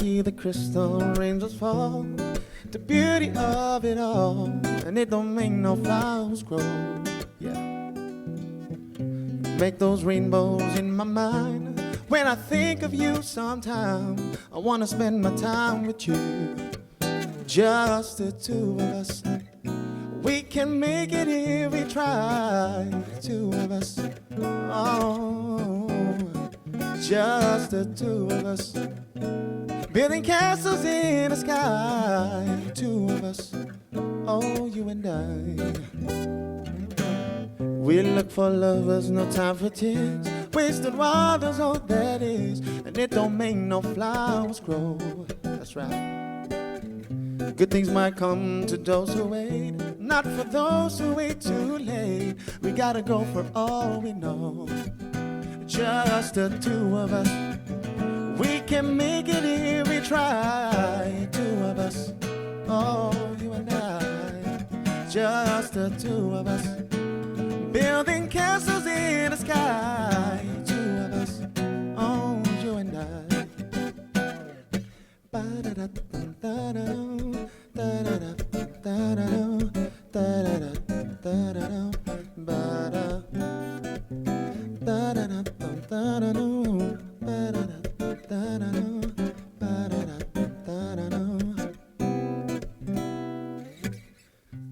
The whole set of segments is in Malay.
hear the crystal raindrops fall, the beauty of it all, and it don't make no flowers grow. Yeah, make those rainbows in my mind. When I think of you sometime, I wanna spend my time with you. Just the two of us. We can make it if we try. The two of us. Oh, just the two of us. Building castles in the sky. The two of us. Oh, you and I. We look for lovers, no time for tears. Wasted water's all that is, and it don't make no flowers grow. That's right. Good things might come to those who wait, not for those who wait too late. We gotta go for all we know. Just the two of us. We can make it if we try. Two of us. Oh, you and I. Just the two of us. Building castles in the sky. Two of us. Oh, you and I.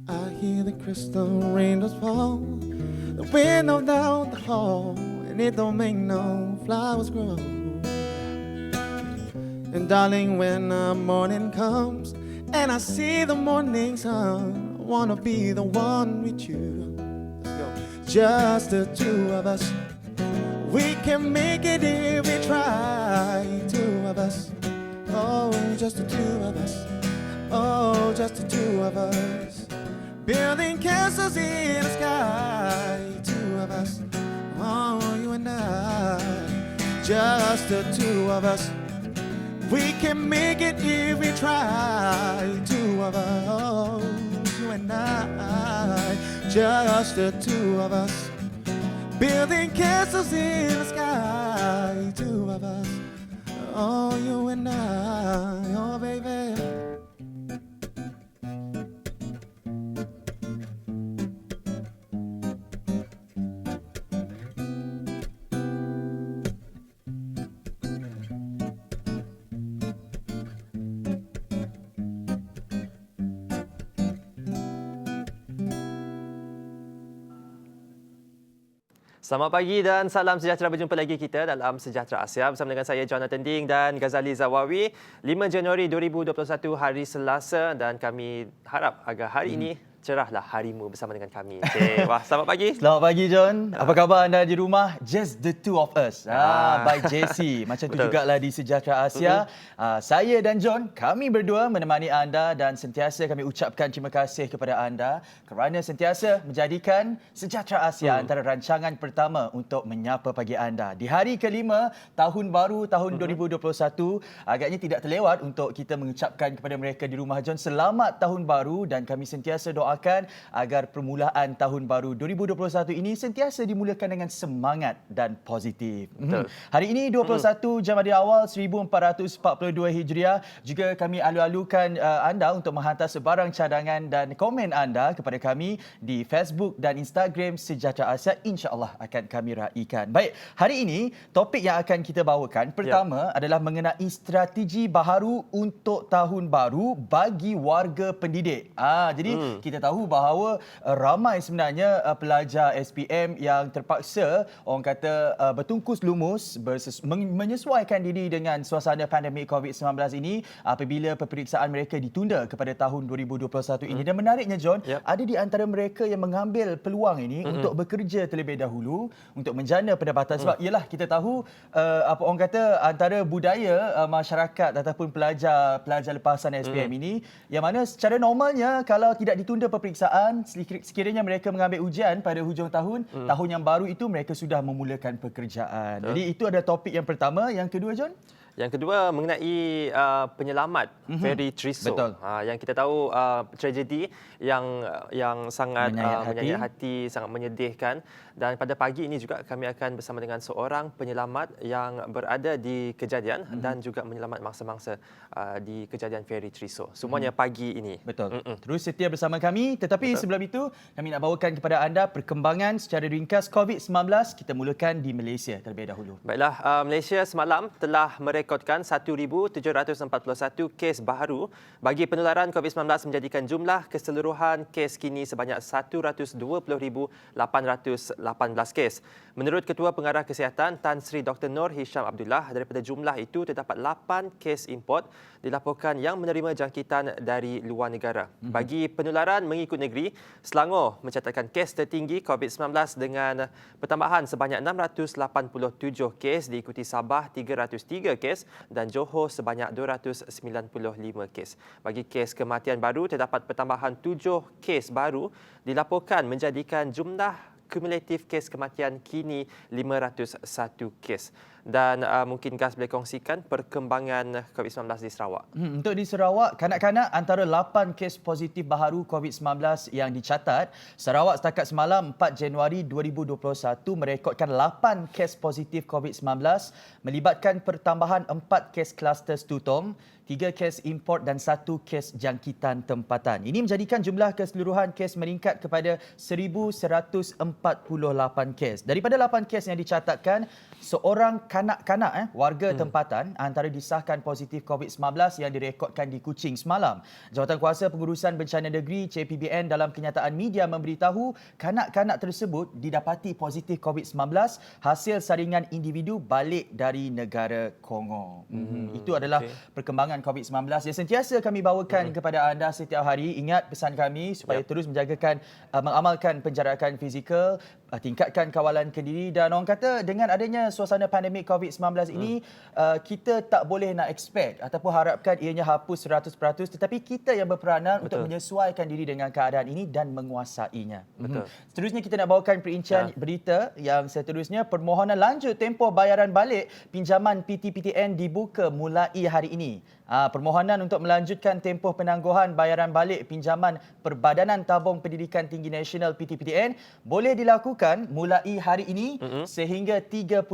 I hear the crystal raindrops fall, the window down the hall, and it don't make no flowers grow. And darling, when the morning comes and I see the morning sun, I wanna be the one with you. Let's go. Just the two of us. We can make it if we try. Two of us. Oh, just the two of us. Oh, just the two of us. Building castles in the sky. Two of us. Oh, you and I. Just the two of us. We can make it if we try. Two of us, you and I. Just the two of us. Building castles in the sky. Two of us. Oh, you and I. Oh, baby. Selamat pagi dan salam sejahtera. Berjumpa lagi kita dalam Sejahtera Asia bersama dengan saya Jonathan Ding dan Ghazali Zawawi. 5 Januari 2021 hari Selasa, dan kami harap agar hari ini cerahlah harimu bersama dengan kami. Okay. Wah, selamat pagi. Selamat pagi John. Apa khabar anda di rumah? Just the two of us. By JC. Macam tu jugalah di Sejahtera Asia. Saya dan John, kami berdua menemani anda dan sentiasa kami ucapkan terima kasih kepada anda kerana sentiasa menjadikan Sejahtera Asia antara rancangan pertama untuk menyapa pagi anda. Di hari kelima tahun baru tahun 2021, agaknya tidak terlewat untuk kita mengucapkan kepada mereka di rumah John selamat tahun baru, dan kami sentiasa doakan agar permulaan tahun baru 2021 ini sentiasa dimulakan dengan semangat dan positif. Hari ini 21 Jamadil Awal 1442 Hijriah. Juga kami alu-alukan anda untuk menghantar sebarang cadangan dan komen anda kepada kami di Facebook dan Instagram Sejahtera Asia. InsyaAllah akan kami raikan. Baik, hari ini topik yang akan kita bawakan pertama adalah mengenai strategi baharu untuk tahun baru bagi warga pendidik. Jadi kita tahu bahawa ramai sebenarnya pelajar SPM yang terpaksa orang kata bertungkus lumus menyesuaikan diri dengan suasana pandemik COVID-19 ini apabila peperiksaan mereka ditunda kepada tahun 2021 ini. Dan menariknya John, ada di antara mereka yang mengambil peluang ini untuk bekerja terlebih dahulu untuk menjana pendapatan. Sebab ialah kita tahu apa orang kata antara budaya masyarakat ataupun pelajar lepasan SPM ini, yang mana secara normalnya kalau tidak ditunda peperiksaan, sekiranya mereka mengambil ujian pada hujung tahun, tahun yang baru itu mereka sudah memulakan pekerjaan. Jadi itu adalah topik yang pertama. Yang kedua John? Yang kedua mengenai penyelamat Ferry Triso. Betul. Yang kita tahu tragedi yang sangat Menyayat hati, sangat menyedihkan. Dan pada pagi ini juga kami akan bersama dengan seorang penyelamat yang berada di kejadian dan juga menyelamat mangsa-mangsa di kejadian Ferry Triso. Semuanya pagi ini. Betul. Terus setia bersama kami. Tetapi sebelum itu, kami nak bawakan kepada anda perkembangan secara ringkas COVID-19. Kita mulakan di Malaysia terlebih dahulu. Baiklah, Malaysia semalam telah merekodkan 1,741 kes baru bagi penularan COVID-19 menjadikan jumlah keseluruhan kes kini sebanyak 120,818 kes. Menurut Ketua Pengarah Kesihatan Tan Sri Dr. Nur Hisham Abdullah, daripada jumlah itu terdapat 8 kes import dilaporkan yang menerima jangkitan dari luar negara. Bagi penularan mengikut negeri, Selangor mencatatkan kes tertinggi COVID-19 dengan pertambahan sebanyak 687 kes, diikuti Sabah 303 kes dan Johor sebanyak 295 kes. Bagi kes kematian baru, terdapat pertambahan 7 kes baru dilaporkan menjadikan jumlah kumulatif kes kematian kini 501 kes. Dan mungkin Gas boleh kongsikan perkembangan COVID-19 di Sarawak. Untuk di Sarawak, kanak-kanak antara 8 kes positif baharu COVID-19 yang dicatat. Sarawak setakat semalam 4 Januari 2021 merekodkan 8 kes positif COVID-19 melibatkan pertambahan 4 kes kluster Stutong, 3 kes import dan 1 kes jangkitan tempatan. Ini menjadikan jumlah keseluruhan kes meningkat kepada 1,148 kes. Daripada 8 kes yang dicatatkan, seorang kanak-kanak warga tempatan antara disahkan positif COVID-19 yang direkodkan di Kuching semalam. Jawatan Kuasa Pengurusan Bencana Negeri CPBN dalam kenyataan media memberitahu kanak-kanak tersebut didapati positif COVID-19 hasil saringan individu balik dari negara Kongo. Itu adalah perkembangan COVID-19 yang sentiasa kami bawakan kepada anda setiap hari. Ingat pesan kami supaya terus mengamalkan penjarakan fizikal, tingkatkan kawalan kendiri, dan orang kata dengan adanya suasana pandemik COVID-19 ini, kita tak boleh nak expect ataupun harapkan ianya hapus 100%, tetapi kita yang berperanan untuk menyesuaikan diri dengan keadaan ini dan menguasainya. Seterusnya kita nak bawakan perincian berita yang seterusnya. Permohonan lanjut tempoh bayaran balik pinjaman PTPTN dibuka mulai hari ini. Permohonan untuk melanjutkan tempoh penangguhan bayaran balik pinjaman Perbadanan Tabung Pendidikan Tinggi Nasional PTPTN boleh dilakukan mulai hari ini sehingga 31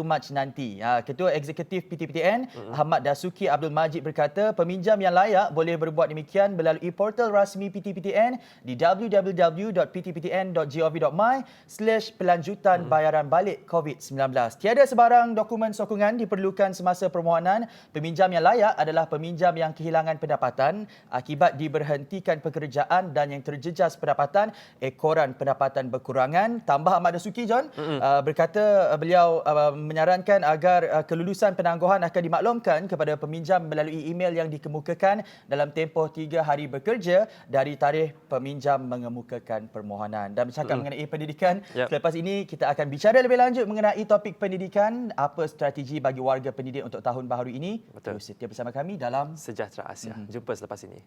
Mac nanti. Ketua Eksekutif PTPTN Ahmad Dasuki Abdul Majid berkata peminjam yang layak boleh berbuat demikian melalui portal rasmi PTPTN di www.ptptn.gov.my/pelanjutan bayaran balik COVID-19. Tiada sebarang dokumen sokongan diperlukan semasa permohonan. Peminjam yang layak adalah peminjam yang kehilangan pendapatan akibat diberhentikan pekerjaan dan yang terjejas pendapatan ekoran pendapatan berkurangan. Tambah Ahmad Dasuki, John, berkata beliau menyarankan agar kelulusan penangguhan akan dimaklumkan kepada peminjam melalui email yang dikemukakan dalam tempoh 3 hari bekerja dari tarikh peminjam mengemukakan permohonan. Dan bercakap mengenai pendidikan, selepas ini kita akan bicara lebih lanjut mengenai topik pendidikan, apa strategi bagi warga pendidik untuk tahun baharu ini. Terus setia bersama kami dalam Sejahtera Asia. Jumpa selepas ini.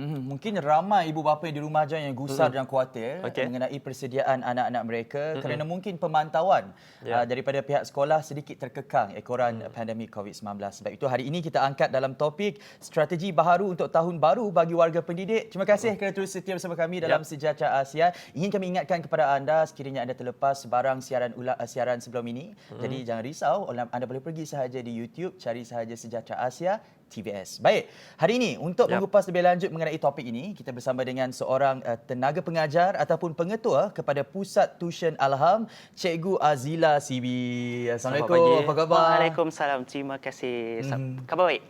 Mungkin ramai ibu bapa di rumah John yang gusar dan khawatir mengenai persediaan anak-anak mereka kerana mungkin pemantauan daripada pihak sekolah sedikit terkekang ekoran pandemik COVID-19. Sebab itu hari ini kita angkat dalam topik strategi baharu untuk tahun baru bagi warga pendidik. Terima kasih kerana terus setia bersama kami dalam Sejahtera Asia. Ingin kami ingatkan kepada anda sekiranya anda terlepas sebarang siaran sebelum ini. Jadi jangan risau, anda boleh pergi sahaja di YouTube, cari sahaja Sejahtera Asia TVS. Baik, hari ini untuk mengupas lebih lanjut mengenai topik ini, kita bersama dengan seorang tenaga pengajar ataupun pengetua kepada Pusat Tuition Alham, Cikgu Azila Sibi. Assalamualaikum, apa khabar? Waalaikumsalam, terima kasih. Khabar baik?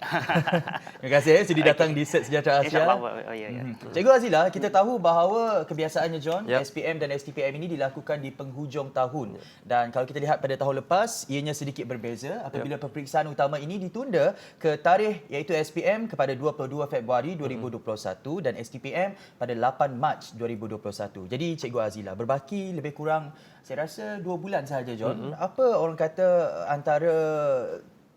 Terima kasih sudi datang di Set Sejahtera Asia. Oh, ya. Cikgu Azila, kita tahu bahawa kebiasaannya John, SPM dan STPM ini dilakukan di penghujung tahun. Dan kalau kita lihat pada tahun lepas, ianya sedikit berbeza apabila peperiksaan utama ini ditunda ke tarikh iaitu SPM kepada 22 Februari 2021 dan STPM pada 8 Mac 2021. Jadi Cikgu Azila, berbaki lebih kurang saya rasa 2 bulan sahaja John. Apa orang kata antara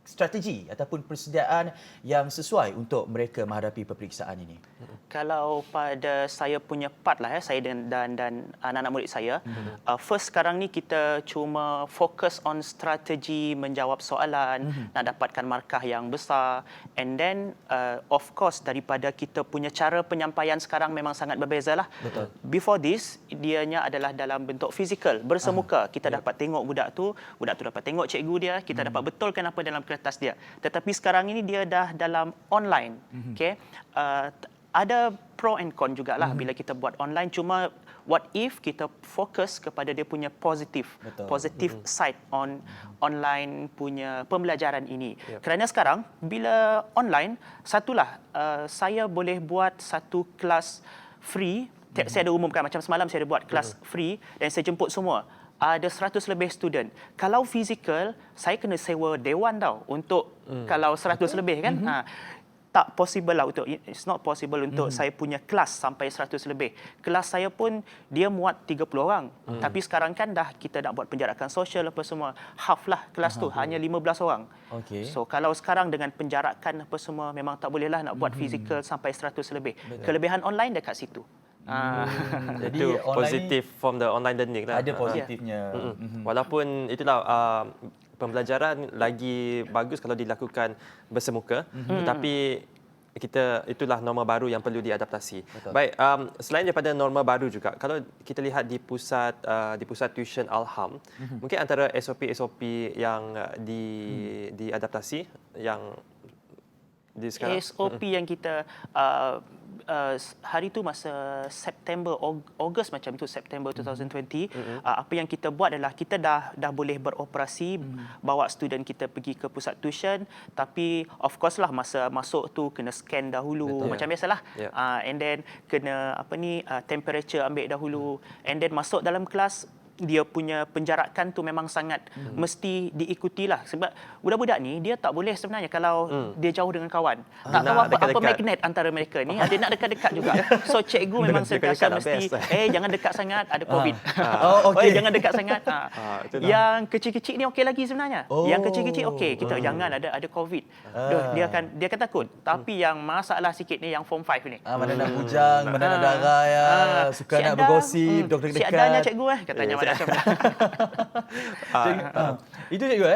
strategi ataupun persediaan yang sesuai untuk mereka menghadapi peperiksaan ini? Kalau pada saya punya part lah, saya dan anak-anak murid saya, first sekarang ni kita cuma fokus on strategi menjawab soalan, nak dapatkan markah yang besar, and then of course daripada kita punya cara penyampaian sekarang memang sangat berbeza lah. Betul. Before this, dianya adalah dalam bentuk fizikal, bersemuka. Kita dapat tengok budak tu dapat tengok cikgu dia, kita dapat betulkan apa dalam kertas dia. Tetapi sekarang ini dia dah dalam online. Okay? Ada pro and con jugalah bila kita buat online. Cuma what if kita fokus kepada dia punya positif side on online punya pembelajaran ini. Kerana sekarang bila online, satulah saya boleh buat satu kelas free. Saya ada umumkan macam semalam saya ada buat kelas free dan saya jemput semua. Ada 100 lebih student. Kalau fizikal, saya kena sewa dewan tau untuk kalau 100 lebih kan. Tak possible lah it's not possible untuk saya punya kelas sampai 100 lebih. Kelas saya pun dia muat 30 orang. Tapi sekarang kan dah kita nak buat penjarakan sosial apa semua. Half lah kelas tu, hanya 15 orang. Okay. So kalau sekarang dengan penjarakan apa semua memang tak boleh lah nak buat fizikal sampai 100 lebih. Kelebihan online dekat situ. Jadi itu online positif from the online learning lah. ada positifnya. Walaupun itulah pembelajaran lagi bagus kalau dilakukan bersemuka, tetapi itulah norma baru yang perlu diadaptasi. Betul. Baik, selain daripada norma baru juga, kalau kita lihat di pusat Tuition Alham, mungkin antara SOP yang diadaptasi yang di sekarang SOP yang kita hari tu masa Ogos macam tu, September 2020, apa yang kita buat adalah kita dah boleh beroperasi, bawa student kita pergi ke pusat tuition, tapi of course lah masa masuk tu kena scan dahulu. Macam biasalah. And then kena temperature ambil dahulu, and then masuk dalam kelas. Dia punya penjarakan tu memang sangat mesti diikutilah, sebab budak-budak ni dia tak boleh sebenarnya kalau dia jauh dengan kawan. Tak tahu apa magnet antara mereka ni, ada nak dekat-dekat juga. So cikgu memang sentiasa mesti jangan dekat sangat, ada COVID. Jangan dekat sangat. Yang kecil-kecil ni okey lagi sebenarnya. Yang kecil-kecil okey, kita jangan ada COVID. Dia akan takut. Tapi yang masalah sikit ni yang form 5 ni. Mana nak bujang, mana nak darah ya, suka nak bergosip, doktor dekat. Si adanya cikgu katanya macam itu cikgu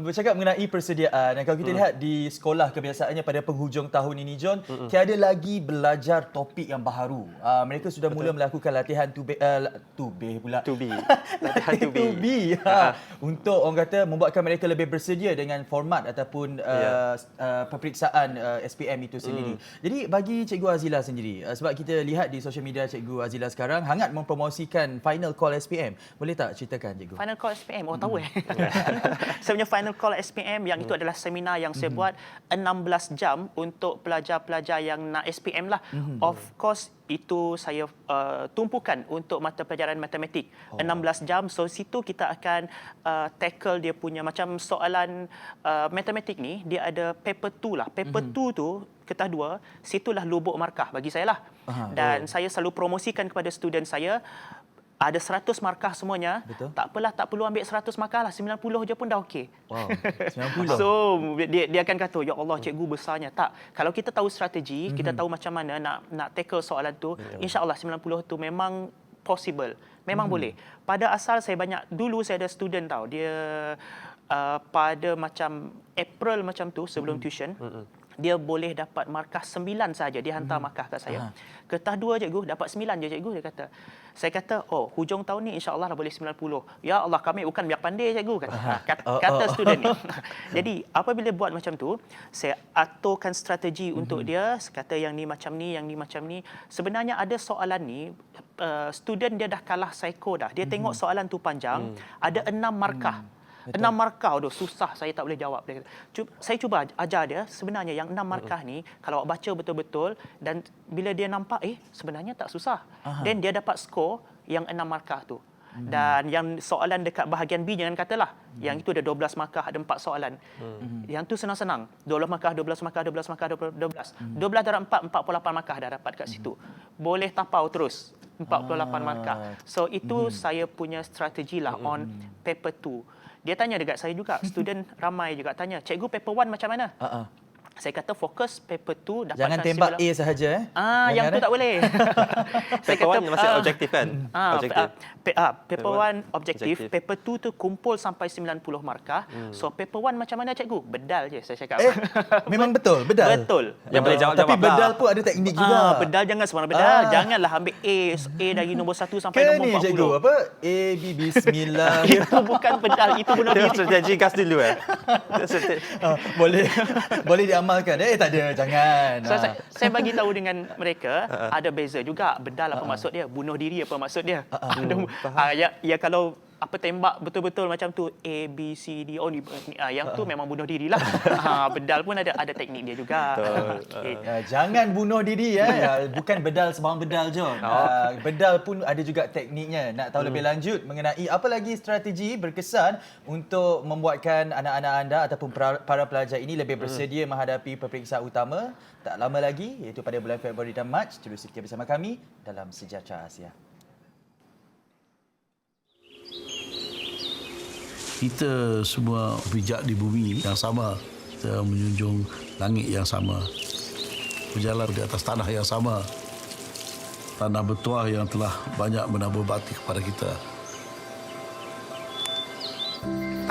bercakap mengenai persediaan. Dan kalau kita lihat di sekolah kebiasaannya pada penghujung tahun ini John, tiada lagi belajar topik yang baharu. Mereka sudah mula melakukan latihan to be latihan to be untuk orang kata membuatkan mereka lebih bersedia dengan format ataupun peperiksaan SPM itu sendiri. Jadi bagi Cikgu Azila sendiri, sebab kita lihat di social media Cikgu Azila sekarang hangat mempromosikan Final Call SPM. Boleh tak ceritakan Cikgu? Final Call SPM, tahu Saya punya Final Call SPM yang itu adalah seminar yang saya buat 16 jam untuk pelajar-pelajar yang nak SPM lah. Of course itu saya tumpukan untuk mata pelajaran matematik. 16 jam, so situ kita akan tackle dia punya macam soalan matematik ni, dia ada paper 2 lah. Paper 2 tu ketah 2, situlah lubuk markah bagi saya lah. Dan saya selalu promosikan kepada student saya, ada 100 markah semuanya. Betul. Tak apalah, tak perlu ambil 100 markah lah, 90 je pun dah okey. Wow, 90. So dia akan kata, ya Allah cikgu besarnya. Tak, kalau kita tahu strategi, kita tahu macam mana nak tackle soalan tu, insya-Allah 90 tu memang possible. Memang boleh. Pada asal dulu saya ada student tahu, dia pada macam April macam tu sebelum tuition, dia boleh dapat markah 9 saja. Dia hantar markah kat saya. Kertas 2 cikgu, dapat 9 je cikgu, dia kata. Saya kata, oh hujung tahun ni insya-Allah dah boleh 90. Ya Allah, kami bukan biar pandai cikgu, kata student ni. Jadi apabila buat macam tu, saya aturkan strategi untuk dia, kata yang ni macam ni, yang ni macam ni. Sebenarnya ada soalan ni, student dia dah kalah psycho dah. Dia tengok soalan tu panjang, ada 6 markah. 6 markah, aduh susah, saya tak boleh jawab. Saya cuba ajar dia, sebenarnya yang 6 markah ni, kalau awak baca betul-betul dan bila dia nampak, sebenarnya tak susah. Dan dia dapat skor yang 6 markah tu. Dan yang soalan dekat bahagian B, jangan katalah. Yang itu ada 12 markah, ada 4 soalan. Yang tu senang-senang. 12 markah, 12 markah, 12 markah, 12. 12 darab 4, 48 markah dah dapat kat situ. Boleh tapau terus. 48 markah. So itu saya punya strategi lah on paper 2. Dia tanya dekat saya juga, student ramai juga tanya, cikgu paper 1 macam mana? Saya kata fokus paper 2 dapatkan Jangan tembak A sahaja yang tu tak boleh. Saya Paper kata 1 masih objektif kan? Objektif. Paper 1 objektif, paper 2 tu kumpul sampai 90 markah. So paper 1 macam mana cikgu? Bedal je saya cakap. Memang betul, bedal. Betul. Yang boleh jawab-jawab Tapi lah. bedal pun ada teknik juga. Bedal jangan sembarang bedal. Janganlah ambil A dari nombor 1 sampai Ke nombor ni 40. cikgu, apa? A, B, bismillah. Itu bukan bedal, itu bunuh Dia diri. strategi gas dulu Boleh diamalkan. Tak ada, jangan. So, saya bagi tahu dengan mereka ada beza juga. Bedal apa maksud dia, bunuh diri apa maksud dia. Ya kalau apa tembak betul-betul macam tu A B C D yang tu memang bunuh dirilah. Bedal pun ada teknik dia juga. Okay. Jangan bunuh diri bukan bedal sembarang bedal John. Bedal pun ada juga tekniknya. Nak tahu lebih lanjut mengenai apa lagi strategi berkesan untuk membuatkan anak-anak anda ataupun para pelajar ini lebih bersedia menghadapi peperiksaan utama tak lama lagi, iaitu pada bulan Februari dan Mac. Terus setia bersama kami dalam Sejahtera Asia. Kita semua pijak di bumi yang sama. Kita menjunjung langit yang sama. Berjalan di atas tanah yang sama. Tanah bertuah yang telah banyak menabur bakti kepada kita.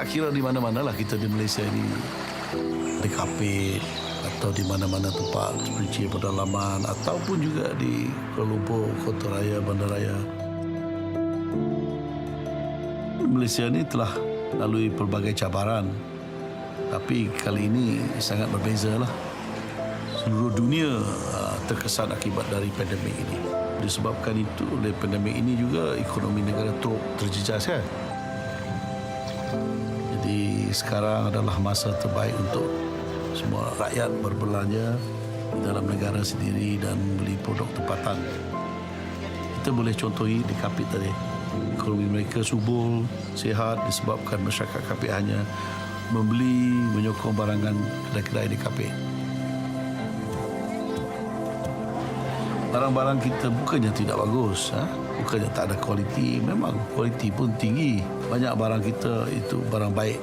Tak kira di mana-manalah kita di Malaysia ini. Di kafe atau di mana-mana tempat seperti pedalaman ataupun juga di Kuala Lumpur, Kota Raya, Bandaraya. Malaysia ini telah lalui pelbagai cabaran, tapi kali ini sangat berbezalah. Seluruh dunia terkesan akibat dari pandemik ini. Disebabkan itu oleh pandemik ini juga ekonomi negara turut terjejas kan. Jadi sekarang adalah masa terbaik untuk semua rakyat berbelanja di dalam negara sendiri dan beli produk tempatan. Kita boleh contohi di Kapit tadi. Ekonomi mereka subur, sihat disebabkan masyarakat Kapit hanya membeli, menyokong barangan kedai-kedai di Kapit. Barang-barang kita bukannya tidak bagus, bukannya tak ada kualiti, memang kualiti pun tinggi. Banyak barang kita itu barang baik.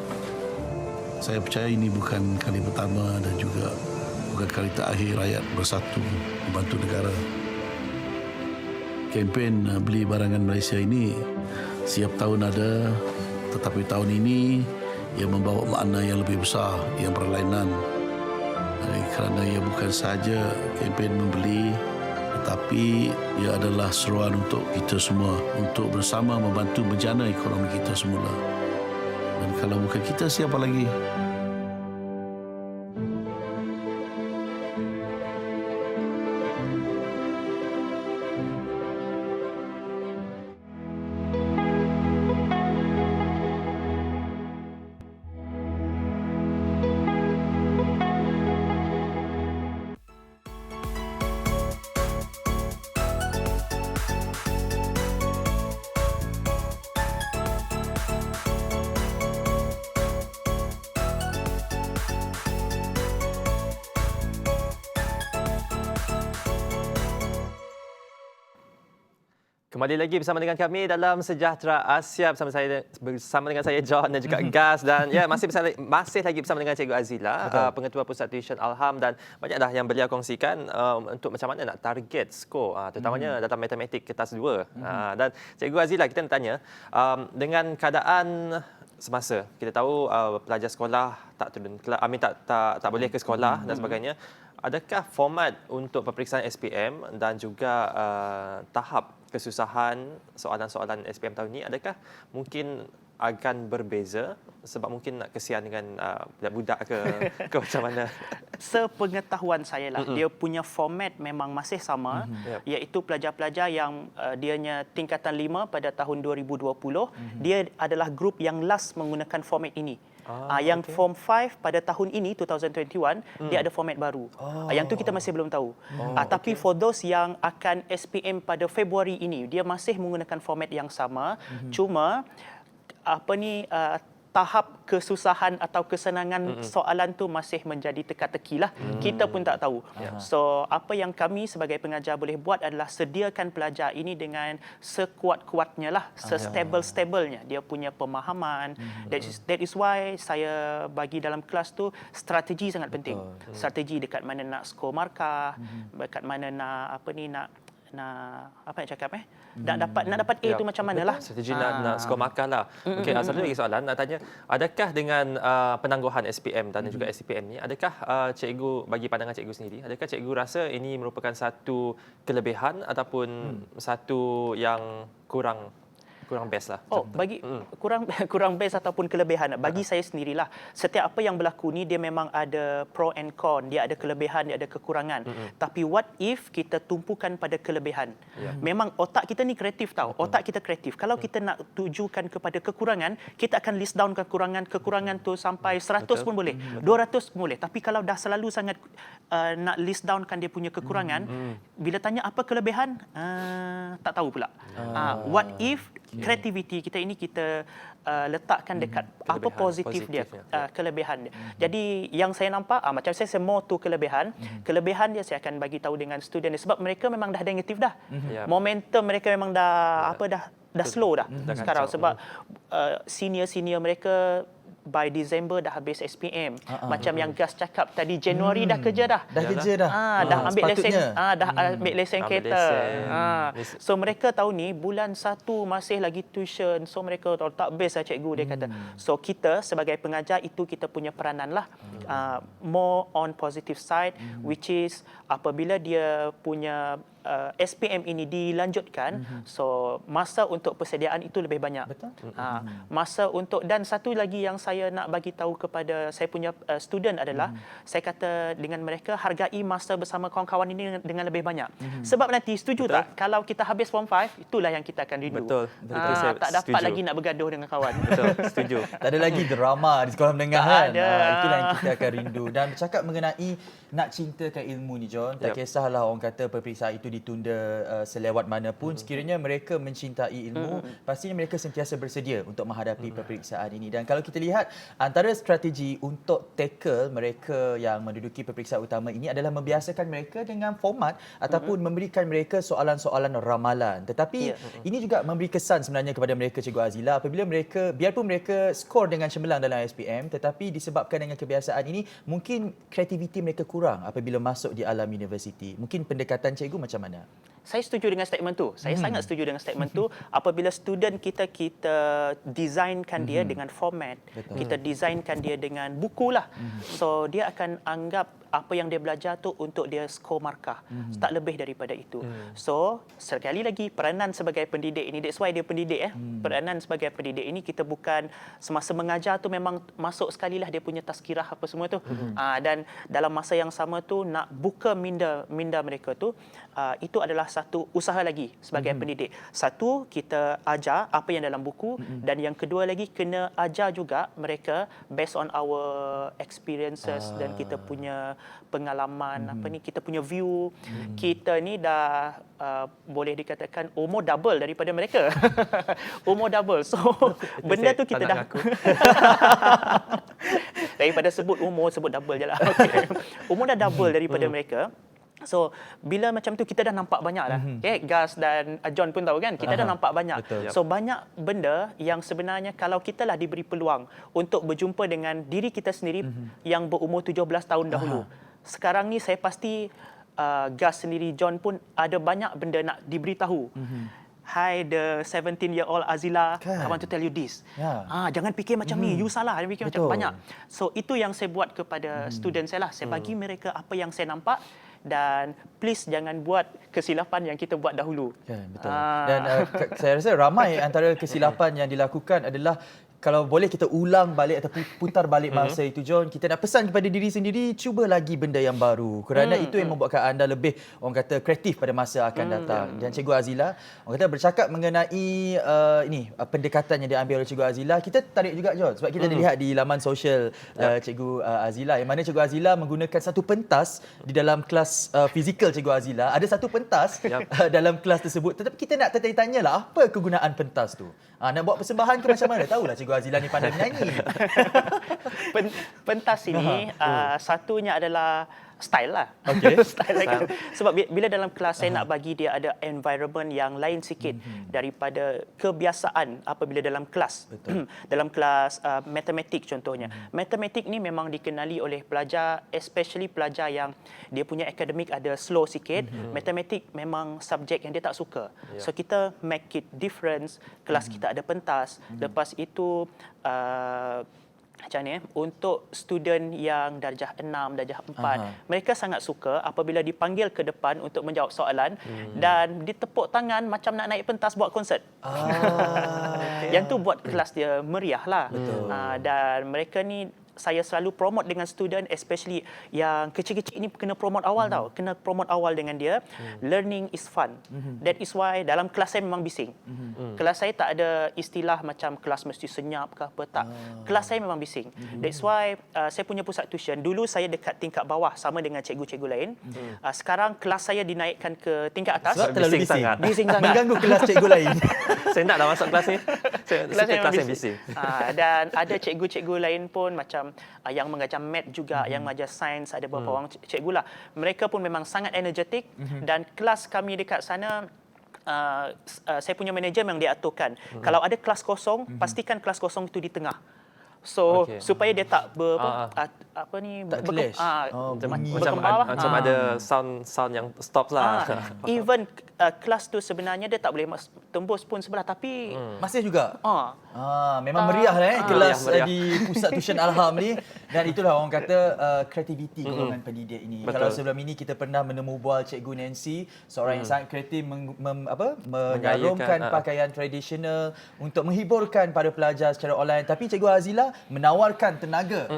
Saya percaya ini bukan kali pertama dan juga bukan kali terakhir rakyat bersatu membantu negara. Kempen beli barangan Malaysia ini setiap tahun ada, tetapi tahun ini ia membawa makna yang lebih besar, yang berlainan. Kerana ia bukan sahaja kempen membeli, tetapi ia adalah seruan untuk kita semua untuk bersama membantu menjana ekonomi kita semula. Dan kalau bukan kita, siapa lagi? Kembali lagi bersama dengan kami dalam Sejahtera Asia bersama dengan saya John dan juga Gas, dan masih lagi bersama dengan Cikgu Azila, Pengetua Pusat Tuition Alham, dan banyak dah yang beliau kongsikan untuk macam mana nak target skor terutamanya dalam matematik kertas 2. Dan Cikgu Azila, kita nak tanya dengan keadaan semasa. Kita tahu pelajar sekolah tak turun kelas, tak boleh ke sekolah dan sebagainya. Adakah format untuk peperiksaan SPM dan juga tahap kesusahan soalan-soalan SPM tahun ini, adakah mungkin akan berbeza sebab mungkin nak kesian dengan budak ke macam mana? Sepengetahuan saya lah, dia punya format memang masih sama, iaitu pelajar-pelajar yang dianya tingkatan 5 pada tahun 2020, dia adalah grup yang last menggunakan format ini. Yang Form 5 pada tahun ini 2021 dia ada format baru. Yang tu kita masih belum tahu. Tapi for those yang akan SPM pada Februari ini, dia masih menggunakan format yang sama. Cuma tahap kesusahan atau kesenangan soalan tu masih menjadi teka-teki lah. Kita pun tak tahu. So, apa yang kami sebagai pengajar boleh buat adalah sediakan pelajar ini dengan sekuat-kuatnya lah, sestable-stablenya. Dia punya pemahaman. That is why saya bagi dalam kelas tu strategi sangat penting. Strategi dekat mana nak skor markah, dekat mana nak nak dapat A tu macam manalah. Strategi nak skor markah lah. Okey, satu lagi soalan nak tanya, adakah dengan penangguhan SPM dan juga SPM ni, adakah cikgu, bagi pandangan cikgu sendiri, adakah cikgu rasa ini merupakan satu kelebihan ataupun satu yang kurang best lah? Bagi kurang best ataupun kelebihan, bagi saya sendirilah, setiap apa yang berlaku ni dia memang ada pro and con, dia ada kelebihan, dia ada kekurangan. Tapi what if kita tumpukan pada kelebihan? Memang otak kita ni kreatif tau. Otak kita kreatif. Kalau kita nak tujukan kepada kekurangan, kita akan list down kekurangan tu sampai 100 pun boleh, 200 pun boleh. Tapi kalau dah selalu sangat nak list downkan dia punya kekurangan, bila tanya apa kelebihan, tak tahu pula. What if kreativiti kita ini kita letakkan dekat apa positif dia, kelebihan dia. Jadi yang saya nampak, macam saya more to kelebihan dia saya akan bagi tahu dengan student dia, sebab mereka memang dah negatif dah. Momentum mereka memang dah dah slow dah sekarang, sebab senior mereka by December dah habis SPM. Macam yang Gas cakap tadi, Januari dah kerja dah. Dah kerja dah. Dah ambil lesen, dah ambil lesen Ambil kereta. lesen. So mereka tahun ni bulan 1 masih lagi tuition. So mereka tahu tak best lah cikgu, dia kata. So kita sebagai pengajar, itu kita punya peranan lah. More on positive side, which is apabila dia punya SPM ini dilanjutkan, so masa untuk persediaan itu lebih banyak. Betul. Masa untuk, dan satu lagi yang saya nak bagi tahu kepada saya punya student adalah, saya kata dengan mereka, hargai masa bersama kawan-kawan ini dengan lebih banyak. Sebab nanti, setuju tak, kalau kita habis Form 5, itulah yang kita akan rindu. Betul. Saya tak dapat setuju. lagi nak bergaduh dengan kawan. Betul, setuju. Tak ada lagi drama di sekolah menengah Tak kan. ada. Itulah yang kita akan rindu. Dan bercakap mengenai nak cintakan ilmu ni, John, tak kisahlah orang kata peperiksaan itu ditunda selewat mana pun, sekiranya mereka mencintai ilmu, pastinya mereka sentiasa bersedia untuk menghadapi peperiksaan ini. Dan kalau kita lihat, antara strategi untuk tackle mereka yang menduduki peperiksaan utama ini adalah membiasakan mereka dengan format ataupun memberikan mereka soalan-soalan ramalan. Tetapi ini juga memberi kesan sebenarnya kepada mereka, Cikgu Azila, apabila mereka, biarpun mereka skor dengan cemerlang dalam SPM, tetapi disebabkan dengan kebiasaan ini, mungkin kreativiti mereka kurang apabila masuk di alam universiti. Mungkin pendekatan cikgu macam mana? Saya setuju dengan statement tu. Saya sangat setuju dengan statement tu. Apabila student kita designkan dia dengan format, kita designkan dia dengan buku lah. So dia akan anggap apa yang dia belajar tu untuk dia skor markah. Tak lebih daripada itu. So sekali lagi, peranan sebagai pendidik ini, that's why dia pendidik. Peranan sebagai pendidik ini, kita bukan semasa mengajar tu memang masuk sekali lah dia punya tazkirah apa semua tu. Dan dalam masa yang sama tu nak buka minda mereka tu, itu adalah satu usaha lagi sebagai pendidik. Satu, kita ajar apa yang dalam buku, dan yang kedua lagi, kena ajar juga mereka based on our experiences dan kita punya pengalaman, kita punya view. Kita ni dah boleh dikatakan umur double daripada mereka. Umur double. So benda tu kita dah daripada sebut umur, sebut double je lah. Umur dah double daripada mereka. So bila macam tu, kita dah nampak banyak dah. Gas dan John pun tahu kan, kita dah nampak banyak. Betul. So banyak benda yang sebenarnya kalau kita lah diberi peluang untuk berjumpa dengan diri kita sendiri yang berumur 17 tahun dahulu. Sekarang ni saya pasti Gas sendiri, John pun ada banyak benda nak diberitahu. "Hi, the 17-year-old Azila, Kan? I want to tell you this." Ya. Jangan fikir macam ni, you salah, jangan fikir macam Betul. banyak. So itu yang saya buat kepada student saya lah. Saya bagi mereka apa yang saya nampak dan please jangan buat kesilapan yang kita buat dahulu. Kan, betul. Dan saya rasa ramai antara kesilapan yang dilakukan adalah kalau boleh kita ulang balik atau putar balik masa itu, John, kita nak pesan kepada diri sendiri, cuba lagi benda yang baru. Kerana itu yang membuatkan anda lebih, orang kata, kreatif pada masa akan datang. Dan Cikgu Azila, orang kata bercakap mengenai pendekatan yang diambil oleh Cikgu Azila, kita tarik juga, John, sebab kita lihat di laman sosial Cikgu Azila, yang mana Cikgu Azila menggunakan satu pentas di dalam kelas fizikal Cikgu Azila. Ada satu pentas dalam kelas tersebut, tetapi kita nak tanya-tanya lah, apa kegunaan pentas tu? Nak buat persembahan ke macam mana? Tahulah Cikgu Azila ni pandai menyanyi. Pentas ini satunya adalah style lah. Okey. Style lagi. Sebab bila dalam kelas saya nak bagi dia ada environment yang lain sikit daripada kebiasaan apabila dalam kelas. Dalam kelas matematik contohnya. Matematik ni memang dikenali oleh pelajar, especially pelajar yang dia punya akademik ada slow sikit. Matematik memang subjek yang dia tak suka. So kita make it difference. Kelas kita ada pentas. Lepas itu macam ni, untuk student yang darjah 6, darjah 4, mereka sangat suka apabila dipanggil ke depan untuk menjawab soalan dan ditepuk tangan macam nak naik pentas buat konsert. Yang tu buat kelas dia meriah lah. Dan mereka ni saya selalu promote dengan student, especially yang kecil-kecil ini kena promote awal tau. Kena promote awal dengan dia. Learning is fun. That is why dalam kelas saya memang bising. Kelas saya tak ada istilah macam kelas mesti senyap ke apa, tak. Kelas saya memang bising. That's why saya punya pusat tuition, dulu saya dekat tingkat bawah sama dengan cikgu-cikgu lain. Sekarang kelas saya dinaikkan ke tingkat atas. Sebab terlalu Bising sangat. Bising sangat. Mengganggu kelas cikgu lain. Saya naklah masuk kelas ni. Saya Kelas suka yang kelas memang yang bising. Dan ada cikgu-cikgu lain pun macam yang mengajar math juga, yang mengajar sains, ada beberapa orang cikgu lah. Mereka pun memang sangat energetik dan kelas kami dekat sana saya punya manager memang dia aturkan. Kalau ada kelas kosong, pastikan kelas kosong itu di tengah. So supaya dia tak Tak clash. Macam ada sound yang stop lah. Even kelas tu sebenarnya dia tak boleh tembus pun sebelah, tapi Masih juga? Memang meriah lah kelas meriah. di pusat tuition Alham ni. Dan itulah orang kata kreativiti golongan pendidik ini. Betul. Kalau sebelum ini kita pernah menemu bual Cikgu Nancy, seorang yang sangat kreatif menyarungkan pakaian tradisional untuk menghiburkan para pelajar secara online. Tapi Cikgu Azila menawarkan tenaga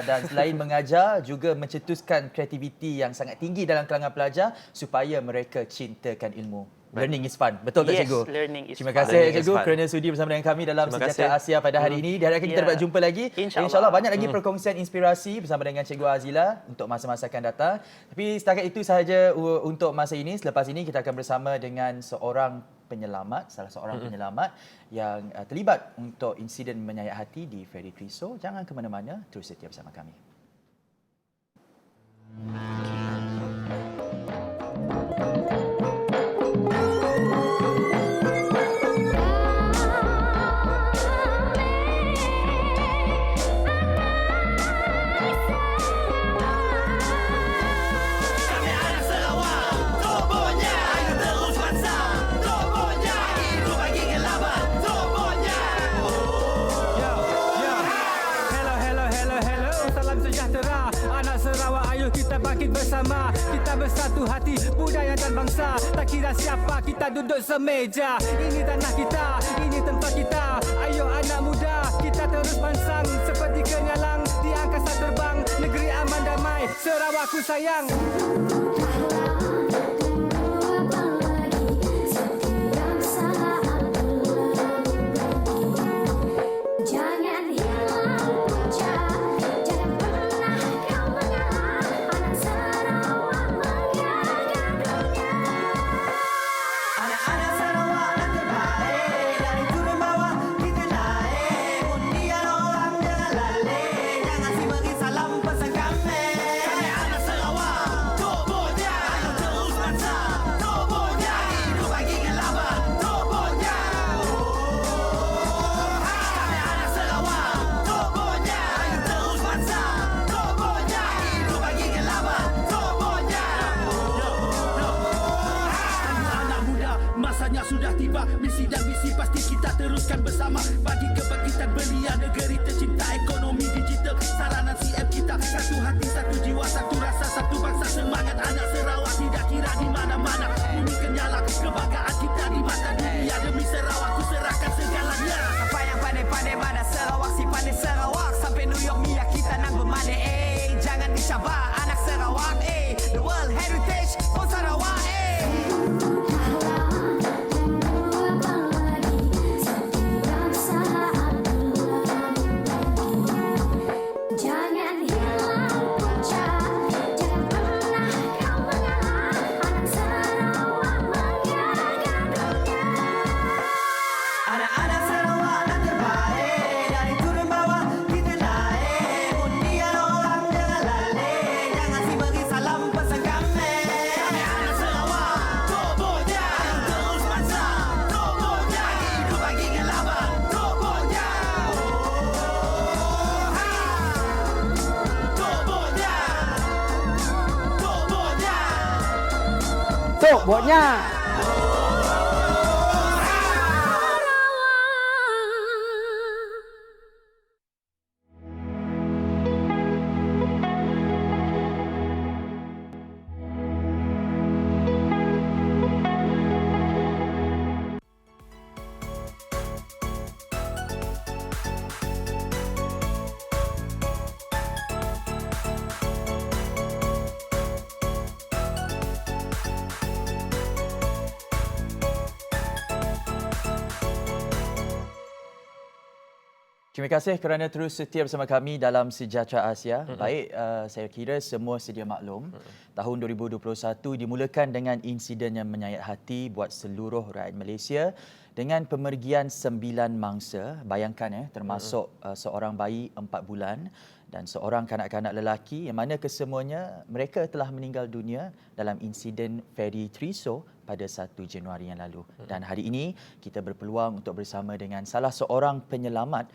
dan selain mengajar juga mencetuskan kreativiti yang sangat tinggi dalam kalangan pelajar supaya mereka cintakan ilmu. Learning is fun. Betul tak Yes, Cikgu? learning is Terima fun. kasih Learning is Cikgu fun. kerana sudi bersama dengan kami dalam Terima Sejahtera kasih. Asia pada hari ini. Diharapkan kita dapat jumpa lagi. InsyaAllah. Banyak lagi perkongsian inspirasi bersama dengan Cikgu Azila untuk masa-masa akan datang. Tapi setakat itu sahaja untuk masa ini. Selepas ini kita akan bersama dengan seorang penyelamat, salah seorang penyelamat yang terlibat untuk insiden menyayat hati di Ferry Triso. Jangan ke mana-mana, terus setia bersama kami. Hello, salam sejahtera. Anak Sarawak, ayo kita bangkit bersama. Kita bersatu hati, budaya dan bangsa. Tak kira siapa, kita duduk semeja. Ini tanah kita, ini tempat kita. Ayo anak muda, kita terus pansang seperti kenyalang di angkasa terbang. Negeri aman damai, Sarawakku sayang. Jangan hilang wajah, jangan pernah kau mengalah. Anak Sarawak menggagas dunia. Anak-anak Sarawak yang terbaik, dari turun bawah kita naik. Undian orang jangan lalai, jangan si bagi salam pesan kami. Kami anak Sarawak, Tok Boja. visi pasti kita teruskan bersama. Bagi kebangkitan belia negeri tercinta, ekonomi digital saranan CM kita. Satu hati, satu jiwa, satu rasa, satu bangsa. Semangat anak Sarawak tidak kira di mana-mana. Bunyikan nyala kebanggaan kita di mata dunia. Demi Sarawak ku serahkan segalanya. Apa yang pandai-pandai mana Sarawak si pandai Sarawak. Sampai New York Mia kita nang bermandai. Jangan dicabar anak Sarawak. The World Heritage for Sarawak. Jangan hilang punca, jangan pernah kau mengalah. Anak Sarawak menggagang dunia. Anak-anak Sarawak yang terbaik. Dari turun bawah kita naik. Undian orang jangan lalai. Jangan si bagi salam pesan kami. Anak Sarawak, Toboja, terus masa, Toboja, hidup bagi ngelaban, Toboja, Toboja, Toboja. Tok, buatnya. Terima kasih kerana terus setia bersama kami dalam Sejahtera Asia. Baik, saya kira semua sedia maklum. Tahun 2021 dimulakan dengan insiden yang menyayat hati buat seluruh rakyat Malaysia dengan pemergian 9 mangsa. Bayangkan termasuk seorang bayi 4 bulan dan seorang kanak-kanak lelaki yang mana kesemuanya mereka telah meninggal dunia dalam insiden feri Triso pada 1 Januari yang lalu. Dan hari ini kita berpeluang untuk bersama dengan salah seorang penyelamat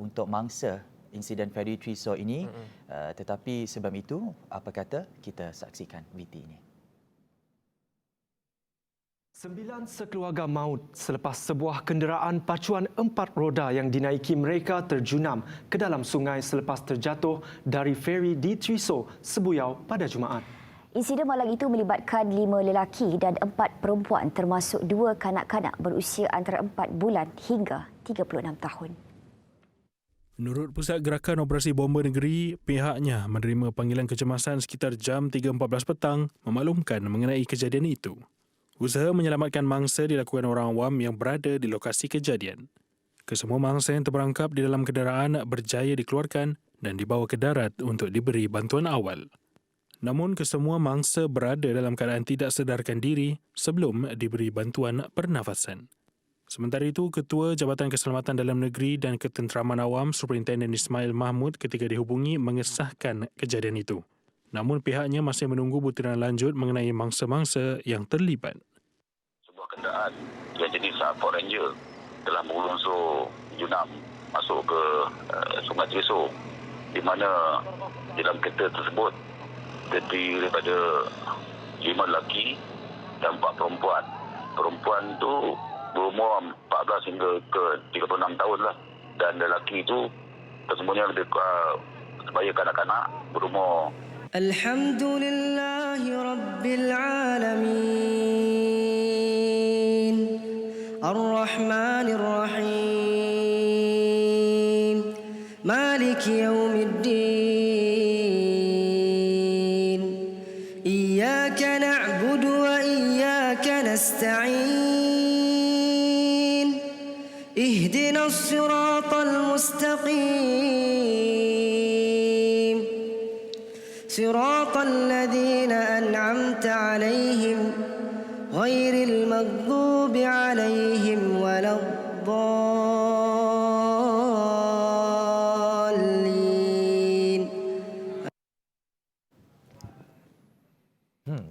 untuk mangsa insiden feri Triso ini. Tetapi sebelum itu, apa kata kita saksikan VT ini. 9 sekeluarga maut selepas sebuah kenderaan pacuan 4 roda yang dinaiki mereka terjunam ke dalam sungai selepas terjatuh dari feri di Triso, Sebuyau pada Jumaat. Insiden malang itu melibatkan 5 lelaki dan 4 perempuan termasuk 2 kanak-kanak berusia antara 4 bulan hingga 36 tahun. Menurut Pusat Gerakan Operasi Bomba Negeri, pihaknya menerima panggilan kecemasan sekitar jam 3.14 petang memaklumkan mengenai kejadian itu. Usaha menyelamatkan mangsa dilakukan orang awam yang berada di lokasi kejadian. Kesemua mangsa yang terperangkap di dalam kenderaan berjaya dikeluarkan dan dibawa ke darat untuk diberi bantuan awal. Namun kesemua mangsa berada dalam keadaan tidak sedarkan diri sebelum diberi bantuan pernafasan. Sementara itu, Ketua Jabatan Keselamatan Dalam Negeri dan Ketenteraman Awam Superintenden Ismail Mahmud ketika dihubungi mengesahkan kejadian itu. Namun pihaknya masih menunggu butiran lanjut mengenai mangsa-mangsa yang terlibat. Sebuah kenderaan yang jenis Ford Ranger telah mengelunsur junam masuk ke Sungai Triso, di mana dalam kereta tersebut terdiri daripada 5 lelaki dan 4 perempuan. Perempuan itu berumur 14 hingga ke 36 tahun lah. Dan lelaki itu kesemuanya lebih sebaya kanak-kanak berumur. Alhamdulillahi Rabbil Alamin Ar-Rahmanir Rahim Maliki Yawmiddin Iyyaka na'budu wa iyyaka nasta'in Ihdinas siratal mustaqim صراط الذين أنعمت عليهم غير المغضوب عليهم ولا الضالين.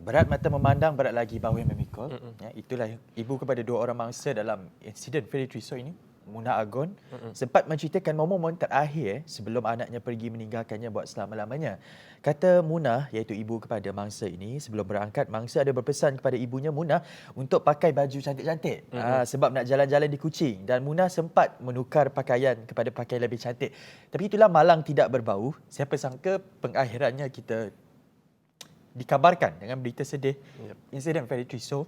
Berat mata memandang, berat lagi bahu yang memikul. Ya, itulah ibu kepada 2 orang mangsa dalam insiden feri Triso ini. Munah Agon sempat menceritakan momen-momen terakhir sebelum anaknya pergi meninggalkannya buat selama-lamanya. Kata Munah, iaitu ibu kepada mangsa ini, sebelum berangkat mangsa ada berpesan kepada ibunya Munah untuk pakai baju cantik-cantik sebab nak jalan-jalan di Kuching, dan Munah sempat menukar pakaian kepada pakaian lebih cantik. Tapi itulah malang tidak berbau. Siapa sangka pengakhirannya kita dikabarkan dengan berita sedih, insiden Ferry Triso,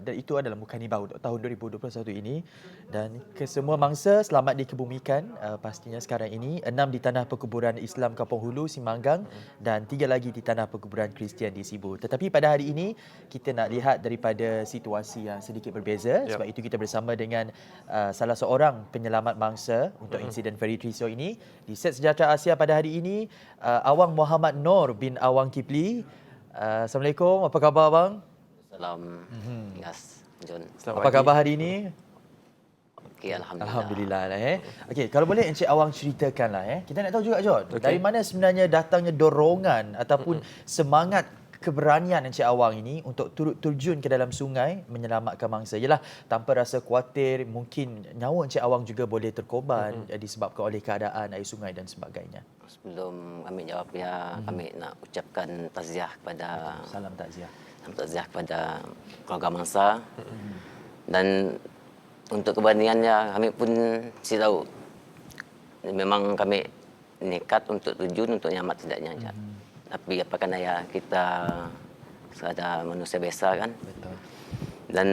dan itu adalah Mukani Bau untuk tahun 2021 ini. Dan kesemua mangsa selamat dikebumikan pastinya sekarang ini. 6 di tanah perkuburan Islam Kampung Hulu, Simanggang, dan 3 lagi di tanah perkuburan Kristian di Sibu. Tetapi pada hari ini kita nak lihat daripada situasi yang sedikit berbeza. Sebab itu kita bersama dengan salah seorang penyelamat mangsa untuk insiden Ferry Triso ini. Di Set Sejahtera Asia pada hari ini, Awang Muhammad Nor bin Awang Kipli. Assalamualaikum, apa khabar abang? Salam, Yes, John. Apa khabar hari ini? Okey, Alhamdulillah. Alhamdulillah lah. Okey, kalau boleh Encik Awang ceritakanlah. Kita nak tahu juga John, dari mana sebenarnya datangnya dorongan ataupun semangat keberanian Encik Awang ini untuk turut terjun ke dalam sungai menyelamatkan mangsa. Yalah, tanpa rasa khawatir, mungkin nyawa Encik Awang juga boleh terkorban disebabkan oleh keadaan air sungai dan sebagainya. Sebelum kami jawab ya, kami nak ucapkan takziah kepada salam takziah kepada keluarga mangsa. Dan untuk keberaniannya kami pun tahu memang kami nekat untuk terjun untuk nyelamat tidaknya aja. Tapi apakah daya kita seada manusia biasa kan? Betul. Dan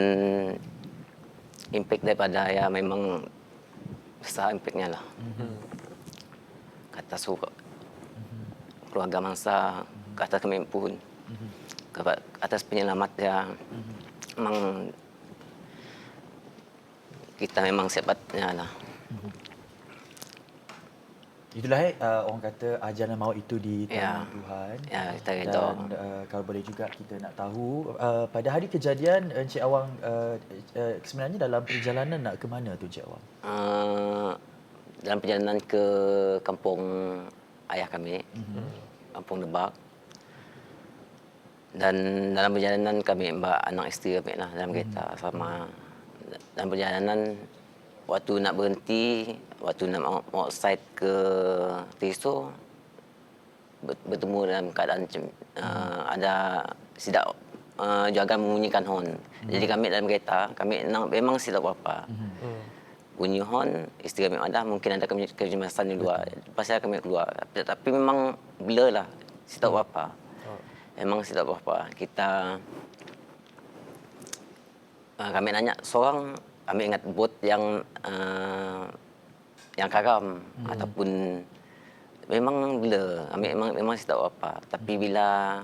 impact daripada ya memang besar impactnya lah. Kata suku keluarga mangsa, kata kami pun atas penyelamat ya, memang kita memang sepatnya lah. Itulah orang kata ajaran maut itu di tangan Tuhan. Ya, kita dan kalau boleh juga kita nak tahu pada hari kejadian Encik Awang sebenarnya dalam perjalanan nak ke mana tu Encik Awang? Dalam perjalanan ke kampung ayah kami, Kampung Debak. Dan dalam perjalanan kami anak isteri kami lah dalam kereta sama. Dalam perjalanan waktu nak berhenti, waktu nak outside ke Tiso, bertemu dalam keadaan ada sidak jaga membunyikan horn. Jadi kami dalam kereta, kami memang silap apa. Bunyi horn, isteri kami ada, mungkin ada kecemasan di luar. Pasal kami keluar. Tapi memang blur lah, silap apa. Memang silap apa. Kita kami nanya seorang, kami ingat bot yang karam ataupun memang blur, kami memang tidak apa. Tapi bila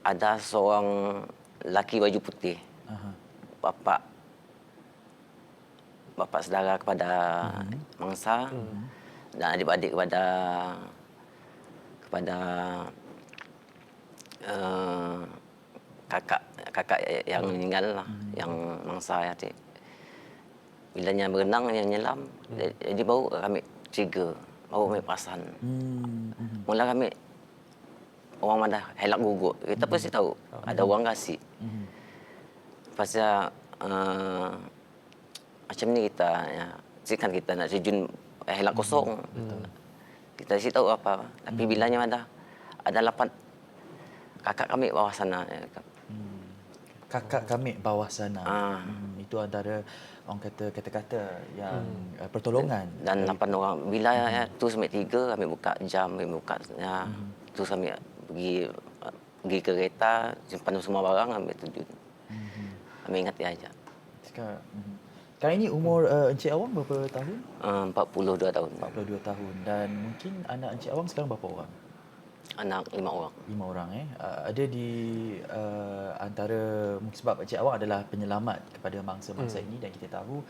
ada seorang lelaki baju putih, bapa saudara kepada mangsa dan adik-adik kepada kakak yang meninggal lah, yang mangsa ya. Bilanya berenang, yang nyelam, jadi baru kami trigger, baru kami perasan. Mula kami orang mana helak gugur, kita pasti tahu ada orang kasih. Pasal macam ni kita, ya, kan kita nak terjun helak kosong, kita mesti tahu apa. Tapi bilanya ada 8 kakak kami bawah sana. Kakak kami bawah sana. Itu antara orang kata kata-kata yang pertolongan. Dan 8 orang. Bila tu sampai 3 kami buka jam, kami buka ya. Tu kami pergi ke kereta, simpan semua barang, kami terjun. Kami ingat dia aja. Sekarang ini umur Encik Awang berapa tahun? 42 tahun. 42 tahun. Dan mungkin anak Encik Awang sekarang berapa orang? Anak 5 orang. 5 orang ada di antara, mungkin sebab Encik Awang adalah penyelamat kepada mangsa-mangsa ini, dan kita tahu